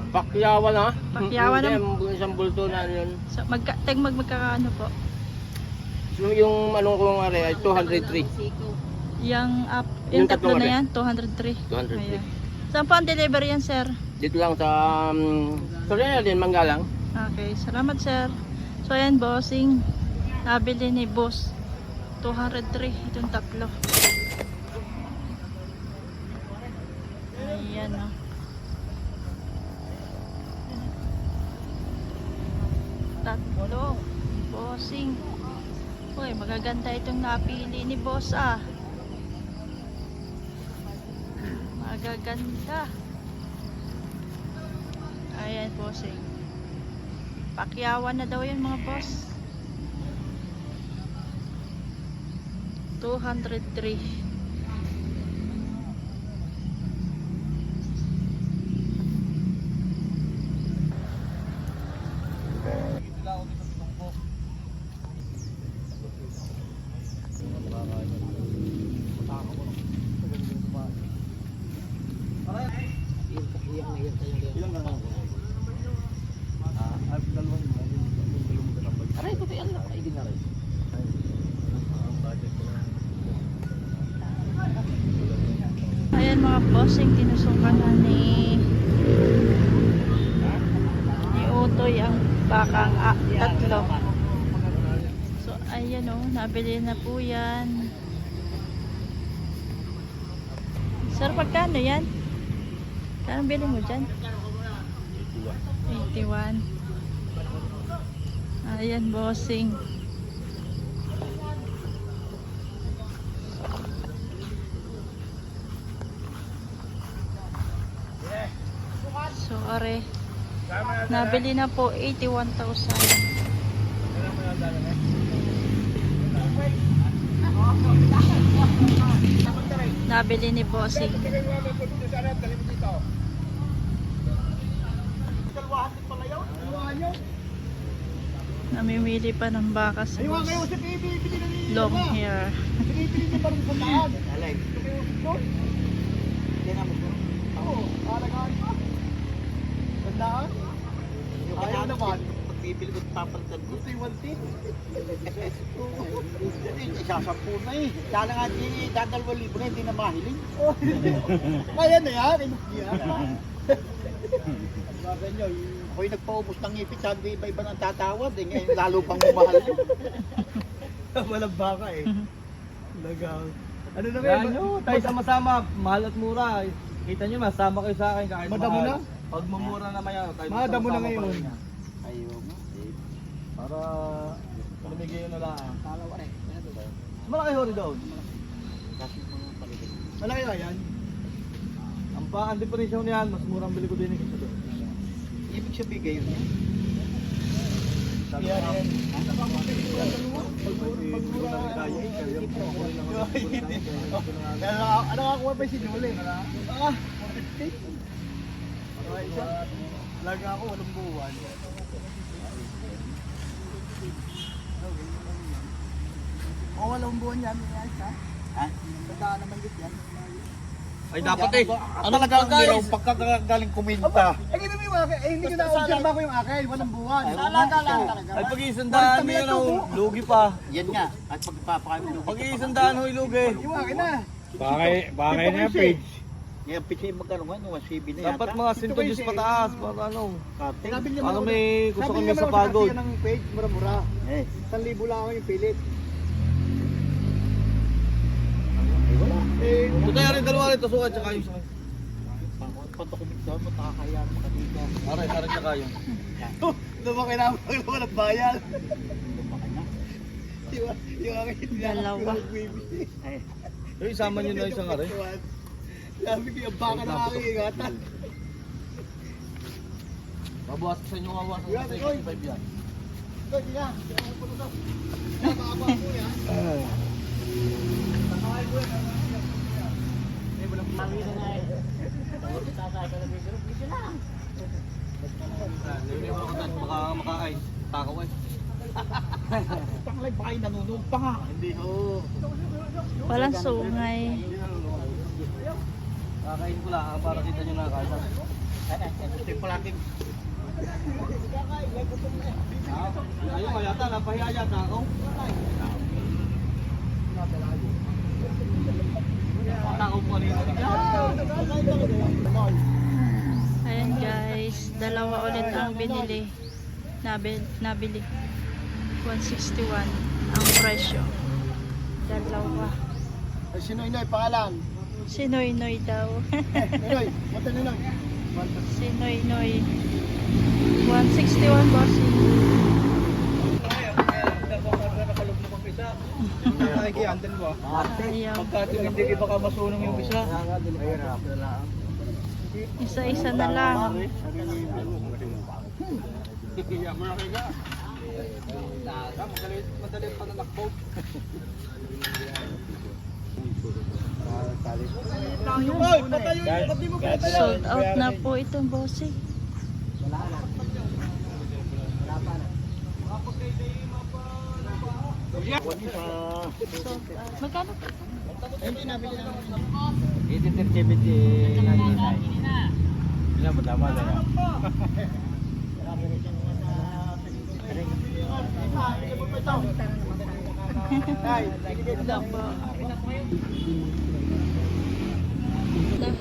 Pakyawan ha? Pakyawan Hindi, ng- isang bulto na yun. So, magkakaano po? So, yung anong kong area ay 203. Yung Yung tatlo tatlong na area. yan, 203. 203. Ayan. Saan po ang delivery yan, sir? Dito lang sa Soraya din, Manggalang. Okay, salamat, sir. So, ayan, bossing. Nabili ni boss. 203, itong tatlo. Ayan, oh. Tatlo. Bossing. Uy, magaganda itong napili ni boss, ah. Magaganda. Ayan, bossing. Pakyawan na daw yan, mga boss. 203. Ilang na lang? Aray, ito tayo lang. Ay, di na rin. Ayan, mga bossing, tinusukan na ni Utoy ang bakang tatlo. So, ayan, oh, nabili na po yan. Sir, pagkano yan? Kano bili mo dyan? 81. Ayan, bossing. So, are, nabili na po 81,000. Nabili ni bossing. Namimili pa ng baka sa boss. Long hair. Ayaw naman. Pagpipili ko papalitan ko. Gusto yung 110. Isasampu na eh. Kala nga di, dadalawang libo na hindi na mahiling. Kaya na yan. Sabi nyo, ako'y nagpaubos ng ipit, sabi iba-iba ng tatawad eh. Ngayon lalo pang umahal yun. Walang baka eh. Lagang. Ano na Yan nyo, tayo sama-sama, mahal at mura. Kita nyo, masama kayo sa akin kahit Madamo mahal. na? Pag mamura naman yan, tayo Madamo na sama-sama ngayon. pa rin yan. Ayaw mo. Para palimigay yun na lang. Malaki hori doon. Malaki na yan. Ang diferensya niyan, mas murang bili ko din yung isa doon. Ibig sabihin kayo niya. Yan, yan. Ano nakakuha pa si Jole? 450? Isa? Laga ako, walang buwan. O walang buwan yan, yan ha? Ha? Tandaan naman dito yan. Ay dapat eh. Ano talagang mayroong pagkakagaling kuminta? Eh, hindi mo yung akin. Eh, hindi ko na-observe ako yung akin. Walang buwan. Lalaga lang talaga. Ay pag-iisandaan mo yun, oh, lugi pa. Yan nga. At pagpapakain mo. Pag-iisandaan ho, lugi. Yung akin na. Bakay na yung page. Ngayon, pitchay magkano nga, 1CB na yata. Dapat mga 110 pataas. Para ano. Cutting. Sabi niya Ano may gusto sabi kami niya sa naman pagod. kasi ng page, mura-mura. Eh, 1,000 lang ako yung pilit. ay wala. Eh, Ito tayo rin dalawa rin, tasukan tsaka yung sa Pagdokumento mo, nakakaya mo ka dito. aray tsaka yung. lumaki na ako ng walang bayan. Lumaki na. Yung akin, hindi na Dalawa. ako nagbibigay. Ay, Yung isama nyo na isang aray. Sabi ko yung baka na aking ingatan. Mabuhat sa inyo kawasan Yan, sa oy. 25 yan. Ito, hindi na. Nakakaba ko yan. Nakakay ko yan. may walang pangin na nga eh. Tawag kita sa akin na bibiro, dito lang. Hindi mo ako makaay. Takaw eh. Panglay, baka yung nanunog pa nga. Hindi ho. Walang sungay. Hindi nalulungan. Kakain ko lang para kita nyo na kain. Ito yung palaking. Ayun ka yata, napahiya yata ako. Takot ko rin. Ayan guys, dalawa ulit ang binili. Nabili. 161 ang presyo. Dalawa. Ay, si Noy Noy, pangalan. Si Noy Noy daw. Noy, mata ni Noy. Si Noy Noy. 161 boss. Nakikiandan mo. Ayaw. Pagkating hindi ka baka masunong yung isa. Isa-isa na lang. Madali pa nanakbo. Oy, patayo yun. Pati mo patayo. Sold out na po itong bossing. Magkano? Hindi nabili na. 1870 Ilan mo tama na yan? Ito po.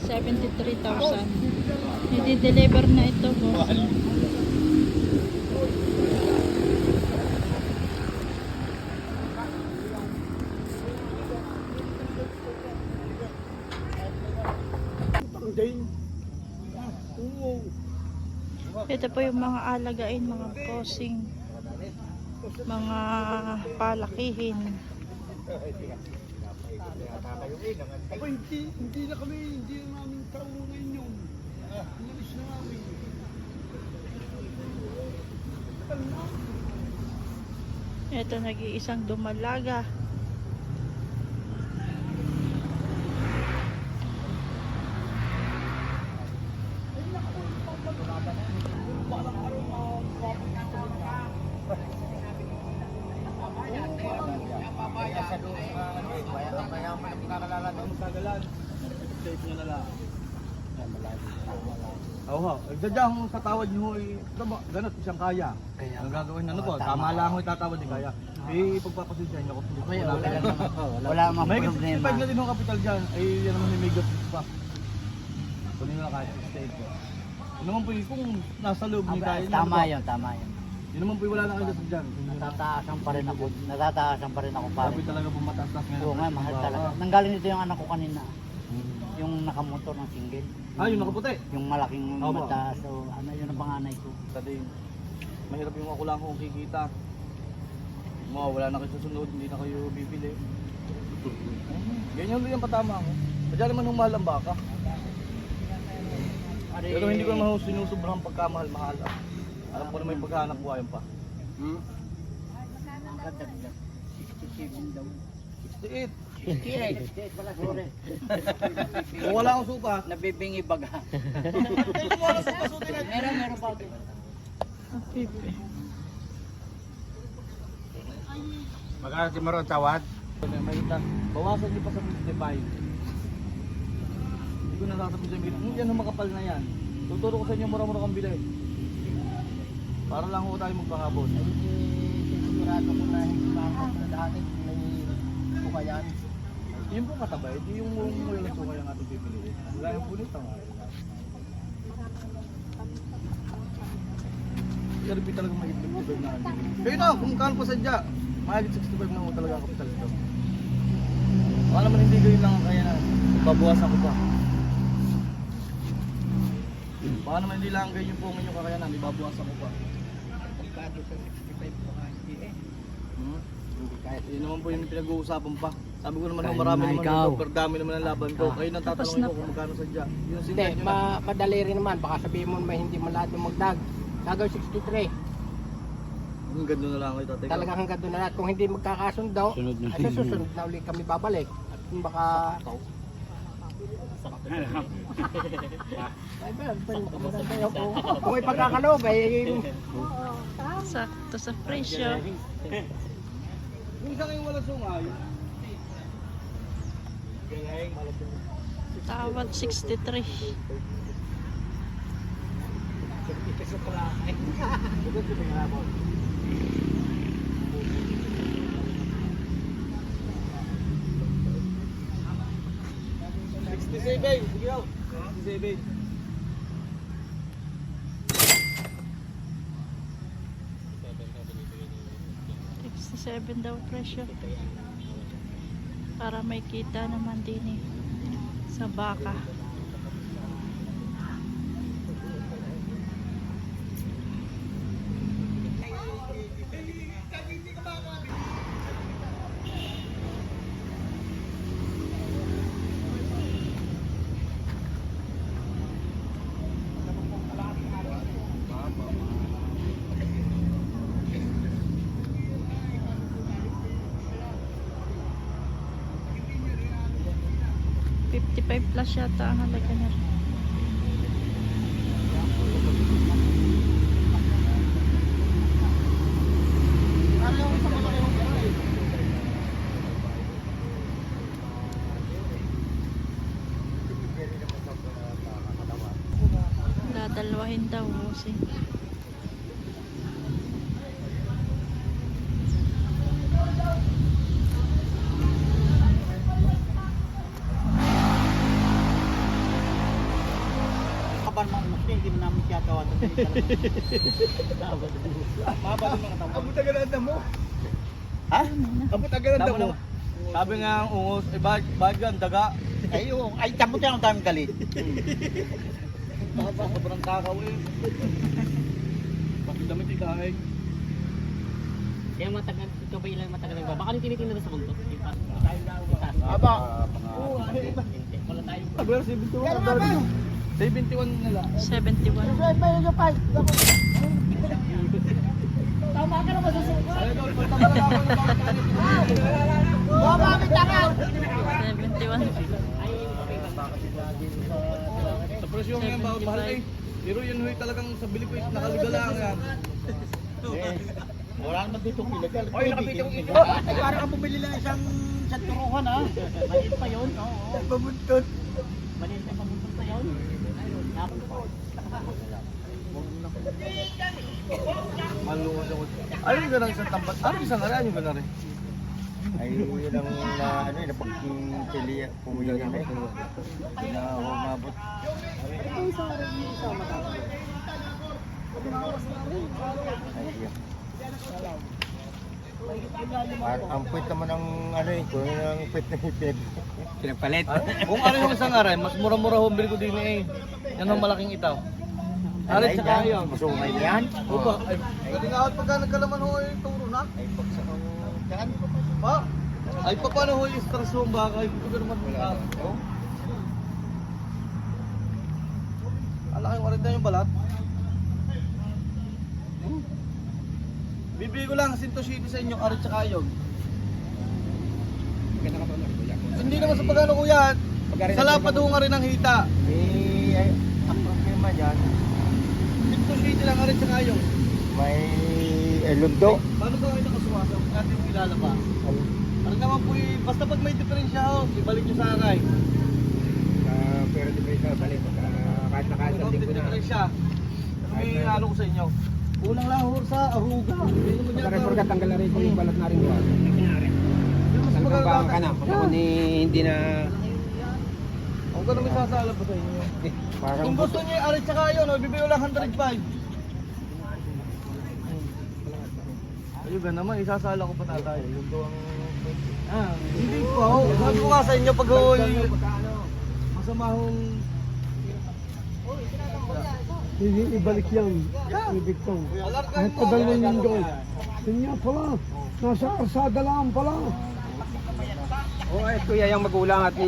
73,000. I-deliver na ito boss. Ito po yung mga alagain, mga posing, mga palakihin. Ako hindi na kami, hindi na namin kaunan yun. Inalis na namin. Ito nag-iisang dumalaga. Oo, dadyang sa tawad niyo ay ganot siyang kaya. Ang gagawin ano po, tama lang ako itatawad ni kaya. Eh pagpapasensya niyo ko. Wala mang May problema. 65 na din ang kapital diyan. Ay yan naman may gas pa. Kunin na kahit stay ko. Yun naman po kung nasa loob ni kaya. Tama yun, tama yun. Yun naman po wala na kayo gas diyan. Natataasan pa rin ako pare. Sabi talaga po mataas-taas ngayon. Oo nga, mahal talaga. Nanggaling dito yung anak ko kanina. Yung nakamotor ng single. Ah, yung nakaputi. Yung malaking Opo. mata. So, ano yun ang panganay ko. Sabi, mahirap yung ako lang kung kikita. Wala na kayo susunod, hindi na kayo bibili. Ganyan rin yung patama ko. Sadya naman humahal ang baka. Pero hindi ko naman sinusobrang pagkamahal-mahal. Alam ko naman yung paghahanap buhayan pa. Kadagdag. 67 daw. 68. 68 pala, sorry. Kung wala akong supa. Nabibingi baga. Meron pa ako. Magkano si Maron tawad? Bawasan niyo pa sa 55. Hindi ko nasasabi sa mga. Yan ang makapal na yan. Tuturo ko sa inyo mura-mura kang bili. Para lang ho tayo magpahabol. Sigurado ko na hindi makakot na dati. May bukayan. Yung po katabay, di yung walang sukay ang ating pipili. Wala yung punit ang Pero talagang mahigit 55 na ano. Kayo na, kung kano pa sadya, mahigit 65 na ho talaga ang kapital ito. Baka naman hindi kayo lang ang kaya na, babawasan ko pa. Baka naman hindi lang ganyan po ang inyong kakayanan, ibabawasan ko pa. Pagkado sa 65 po nga, hindi eh. Hindi kahit yun naman po yung pinag-uusapan pa. Sabi ko naman, marami naman ito, pero dami naman ang laban ko. Kayo nang Tapos tatanungin na ko kung magkano sadya. Yung Hindi, sinad nyo na. madali rin naman. Baka sabihin mo may hindi man lahat yung magdag. Gagawin 63. Ang ganda na lang kayo tatay. Talagang hanggang doon na lahat. Kung hindi magkakasundo, ay sa susunod na ulit kami babalik. At kung baka... Ay ba, makamulan tayo po. Kung may pagkakaloob, ay... Sakto sa presyo. Yung isa kayong walang sungay. Tawad 63. Sige daw. 67. 67 daw presyo. Para may kita naman din sa baka. Plus yata ang halaga niya. Dadalwahin daw kasi. Hindi mo namin siya gawa ito. Mahaba din mga tamo. Abot agad ang damo. Ha? Abot agad ang damo. Sabi nga ang ungos, bahag yan, daga. Ay, tamot yan ang daming galit. Sobrang takaw eh. Pati damit ikain. Kaya matagal, ito ba ilang matagal nagba? Baka nung tinitingnan na sa buntot. Aba. Wala tayo. Aglar 71 nila. 71. Tama ka naman susuka. Ay, ikaw, pagtama na ako ng Baba, bitangan. 71. Sa presyo ngayon, bawal mahal eh. Pero yun huy talagang sa bili ko is nakaliga lang yan. Wala naman dito pilagal. Oy, nakapitong ito. Ay, parang ka bumili lang isang turuhan ha. Maliit pa yun. Oo. Pamuntot. Maliit na pamuntot pa yun. Maluwas ako. Ano yung ganang isang tambat? Ano yung isang aran yung ganang rin? Ay, yun ang ano, napagpili pumili niya eh. Hindi na ako umabot. Ay, yan. Ang puwit naman ng ano eh, kung ang puwit na hipid. Pinagpalit. Kung ano yung isang aran, mas mura-mura humbil ko din eh. Yan ang malaking itaw. Aran sa kayo. Masungay yan. Uba, ay, galingawan pagka nagkalaman ho yung turo na. Ay, pagsa dyan. Ma, ay pa paano ho yung stress ho ang baka? Ay, ito naman mula. Alaki, warin na yung balat. Bibigay ko lang 170 sa inyo, arit sa kayog. Hindi naman sa pagano kuya, sa lapad ho nga rin ang hita. Eh, ay, ang problema dyan, 170 lang arit sa kayog. may lundo. Paano ba kayo nakasuwasa? Natin yung kilala pa. Ano naman po basta pag may diferensya ho, ibalik nyo sa akin. Pero di ba ito, balik. Kahit Ano nakasal may din ko na. diferensya? May ano ko sa inyo. Kulang lang ho sa aruga. Hindi naman yan. Pagka tanggal na rin yung balat na rin doon. Mas Talagang ka na. Kung ako ni hindi na... Ang ganun may sasala pa sa inyo. Parang Kung gusto nyo yung arit tsaka yun, bibigyan lang 105. Ayun ka naman, isasala ko pa tatay. Yun to ang... Hindi ko ako. Sabi ko nga sa inyo pag masama hong... Ibalik yan. Yeah. Ibig ko. Kahit Padalhin yung doon. Yun nga pala. Nasa arsada lang pala. Oo, eh, kuya yung magulang at pag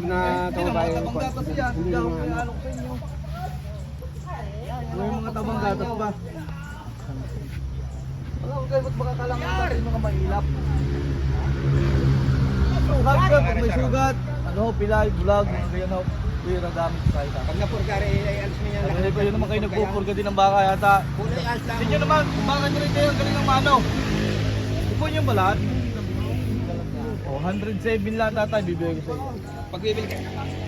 na Hindi naman mga tabang gatas yan. Hindi ako pinaalok sa inyo. Ano yung mga tabang gatas ba? Wala ko kayo ba't baka kalangan sa yung mga mahilap? Sugat ka, pag may sugat. Ano, pilay, bulag, mga ganyan ho. Yun ang gamit sa ita. Pag napurgari, ay alis mo yan. Hindi pa yun naman kayo nagpupurga din ng baka yata. Kulay alis lang. Hindi nyo naman, baka nyo rin kayo ang galing ng mano. Ipon yung balat. Oh, 107 lang tatay, bibigay ko sa iyo. Pag bibili ka,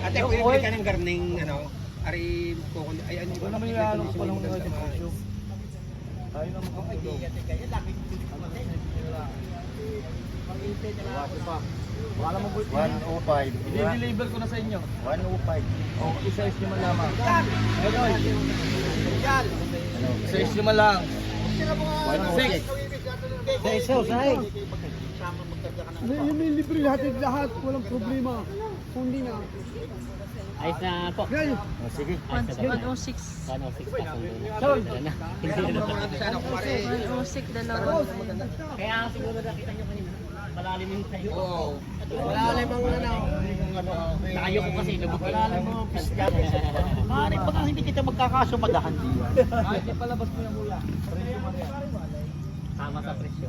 ate, kung bibili ka ng garning, ano, Ari ko ay ano Ito naman yung ano ko palang mga presyo. Tayo naman kapulong. Baka naman po. 105. I-deliver ko na sa inyo. 105. O, isa-is nyo man lamang. Isa-is nyo man lang. 106. Sa isaw, sahay. Yung may libre lahat, walang problema. Kung hindi na. Ayos na po. Ngayon, Sige. 106. 106 pa sundo na. Sorry. Wala na. Hindi na. 106, dalawa. Kaya siguro nakita nyo kanina. Malalim yung tayo. Oo. Malalim ang ano. Tayo ko kasi lubog. Malalim mo, piskat. Maaari baka hindi kita magkakasumadahan diyan. Kahit ipalabas mo yung kuya. Presyo man yan. Tama sa presyo.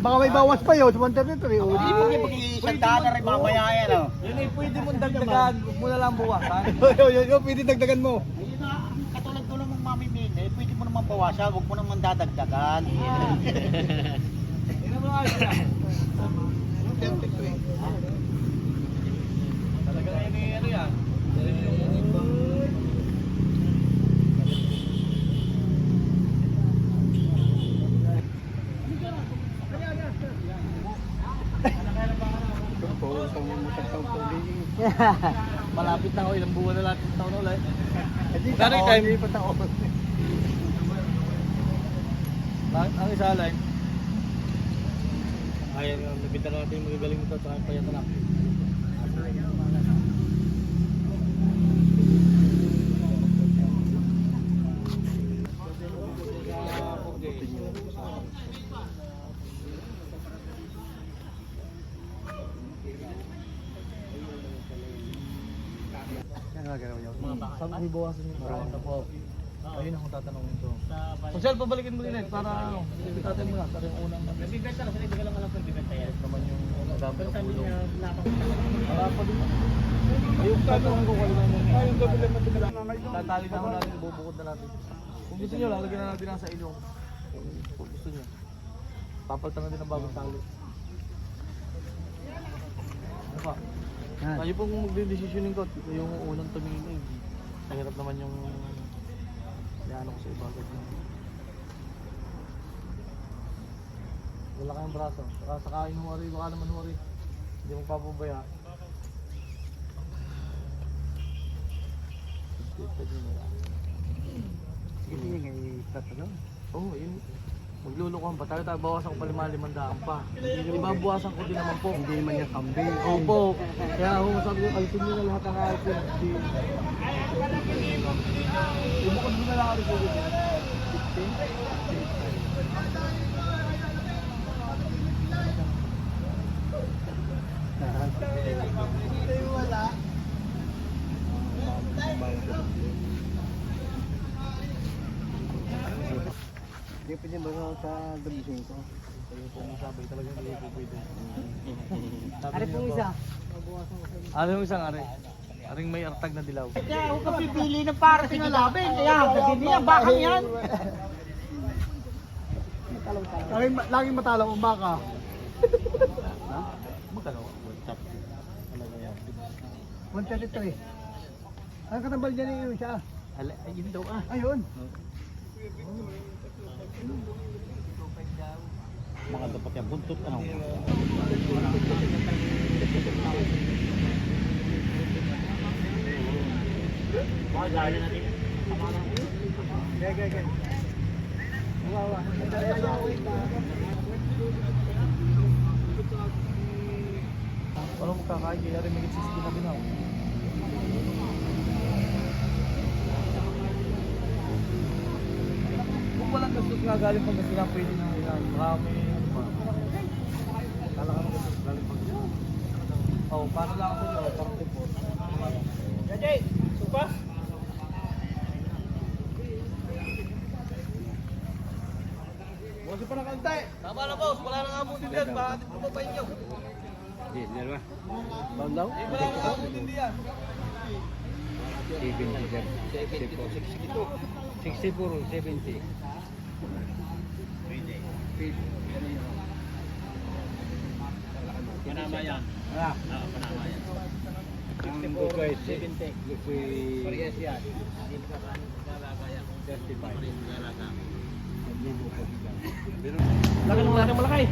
baka may bawas pa yun, 133. Oh. Hindi mo isang daan na rin mamaya yan. Oh. Yun eh, pwede mong dagdagan. Huwag mo na lang buwasan. Yun, pwede dagdagan mo. Ayun na, katulad ko namang mamimili, pwede mo naman bawasan, huwag mo naman dadagdagan. Tingnan mo nga yan. Talaga na yun eh, ano yan. Malapit na ako, ilang buwan na lahat ng taon na ulit. Magkano yung time? Ang isa line. Ayan, nabita na natin yung magagaling nito at payat na. Saan mo ibawasan yung parang na po? Ayun akong tatanungin to. Kung saan pabalikin mo ulit para ano, ibitatin mo na sa yung unang Bibenta kasi hindi ko lang alam kung bibenta yan. naman yung madami Pero na sabi tulong. niya, wala pa. Wala pa din. Ayun, tatanungin ko kayo lang yun. Tatali na ako natin, ibubukod na natin. Kung gusto nyo, lalagyan na natin sa ilong. Kung gusto nyo. Papalitan na din ang bagong tali. Ano pa? Kayo pong magdidesisyonin ko, yung unang tumingin. Mahirap naman yung ano ko sa iba. Wala kayong braso. Saka sakain huwari, baka naman huwari. Hindi mo papabaya. Sige, ngayon tatanong. Oo, yun. Maglulukuhan pa tayo, bawasan ko pa 5,500 pa. Ibabawasan ko din naman po. Hindi naman yung kambing. Opo. Kaya ako masabi ko, alisin nyo na lahat ng item. Ibukod mo na lang ako rin po. 15? Wala. Hindi pwede ba sa damisyon ko? Kayo po masabi, talagang hindi po pwede. Ari pong isa. Ano yung isang are? Aring may artag na dilaw. Kaya ako kapipili ng para sinalabin. Kaya hindi yan, bakang yan. Laging matalo ang baka. Magkano? 133. Ang katambal dyan yung siya. Yun daw ah. Ayun. Mga dapat yan, buntot ano. Ano mo kakain? Kaya rin may 60 na binaw. Kung walang gastos nga galing pang gastos na pwede na yan. Marami. Kala ka ng gastos galing pang gastos. Oh, paano lang ako nyo? Parang tipo. Jay! Supas! Huwag pa ng kantay! Tama na boss! Wala nang abutin yan! Bakit mo pa inyo? Hindi, dalawa. Wala nang abutin diyan! 64, 70. Panama yan. Panama yan. 70. Parehas yan. Laki ng malaki.